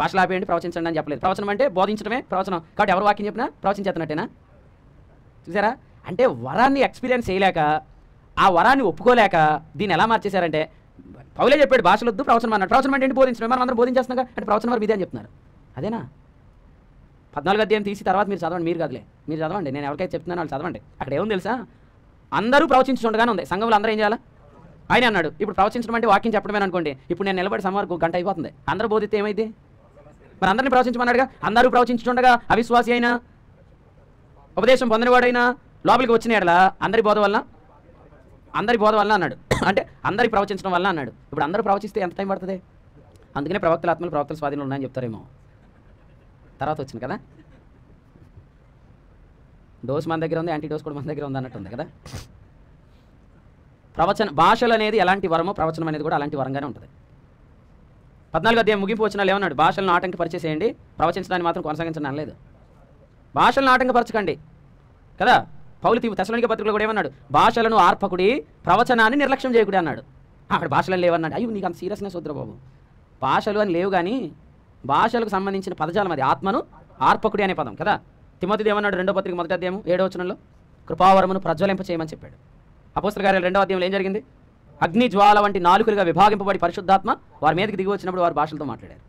భాషలు ఆపేయండి ప్రవచించండి అని చెప్పలేదు. ప్రవచనం అంటే బోధించడమే ప్రవచనం. కాబట్టి ఎవరు వాక్యం చెప్పినా ప్రవచించేస్తున్నట్టేనా? చూసారా? అంటే వరాన్ని ఎక్స్పీరియన్స్ చేయలేక, ఆ వరాన్ని ఒప్పుకోలేక దీన్ని ఎలా మార్చేశారంటే, పౌలే చెప్పాడు భాషలు వద్దు ప్రవచనం అన్నాడు. ప్రవచనం అంటే ఏంటి? బోధించడం. మనం అందరం బోధించేస్తున్నాగా, అంటే ప్రవచనం వారు విధి అని చెప్తున్నారు. అదేనా? 14వ అధ్యాయం తీసి తర్వాత మీరు చదవండి. మీరు కాదులే, మీరు చదవండి. నేను ఎవరికైతే చెప్తున్నాను వాళ్ళు చదవండి. అక్కడ ఏముంది తెలుసా? అందరూ ప్రవచించుండగానే ఉంది. సంఘంలో అందరూ ఏం చేయాలా? ఆయన అన్నాడు. ఇప్పుడు ప్రవచించడం అంటే వాక్యం చెప్పడమే అనుకోండి. ఇప్పుడు నేను నిలబడి సమారు గంట అయిపోతుంది. అందరూ బోధిస్తే ఏమైంది? మరి అందరినీ ప్రవచించమన్నాడుగా. అందరూ ప్రవచించుండగా అవిశ్వాసి అయినా ఉపదేశం పొందినవాడైనా లోపలికి వచ్చిన ఎడల అందరి బోధ వల్ల అన్నాడు. అంటే అందరి ప్రవచించడం వల్ల అన్నాడు. ఇప్పుడు అందరూ ప్రవచిస్తే ఎంత టైం పడుతుంది? అందుకనే ప్రవక్తల ఆత్మలు ప్రవక్తల స్వాధీనంలో ఉన్నాయని చెప్తారేమో. తర్వాత వచ్చింది కదా, డోస్ మన దగ్గర ఉంది, యాంటీ డోస్ కూడా మన దగ్గర ఉంది అన్నట్టు ఉంది కదా. భాషలు అనేది ఎలాంటి వరమో ప్రవచనం అనేది కూడా అలాంటి వరంగానే ఉంటుంది. 14వ అధ్యాయం ముగింపు వచ్చిన ఏమన్నాడు? భాషలను ఆటంకపరిచేసేయండి, ప్రవచించడాన్ని మాత్రం కొనసాగించడం అనలేదు. భాషలను ఆటంకపరచకండి కదా. పౌలు తెస్సలోనికే పత్రికలో కూడా ఏమన్నాడు? భాషలను ఆర్పకుడి, ప్రవచనాన్ని నిర్లక్ష్యం చేయకుడి అన్నాడు. అక్కడ భాషలను లేవన్నాడు. అయ్యో నీకు అంత సీరియస్నెస్ వద్దురా బాబు. భాషలు అని లేవు కానీ భాషలకు సంబంధించిన పదజాలం అది. ఆత్మను ఆర్పకుడి అనే పదం కదా. తిమోతిది ఏమన్నాడు? 2వ పత్రిక 1వ అధ్యాయం 7వ వచనంలో కృపావరమును ప్రజ్వలింప చేయమని చెప్పాడు. అపోస్తల కార్యాలు 2వ అధ్యాయంలో ఏం జరిగింది? అగ్ని జ్వాల వంటి నాలుకలుగా విభాగింపబడి పరిశుద్ధాత్మ వారి మీదకి దిగి వచ్చినప్పుడు వారు భాషలతో మాట్లాడారు.